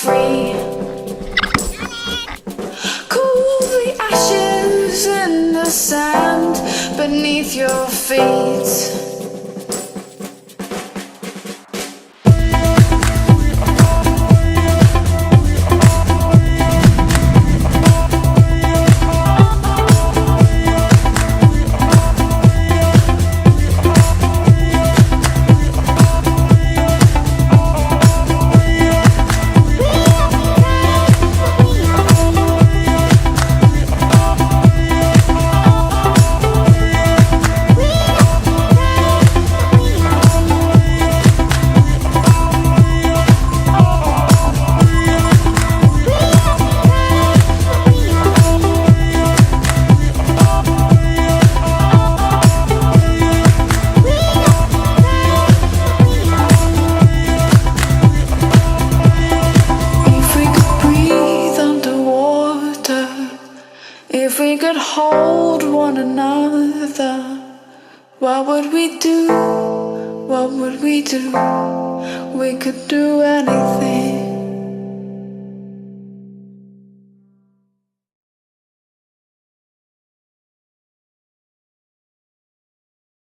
free. Cool the ashes in the sand beneath your feet. If we could hold one another, what would we do? What would we do? We could do anything.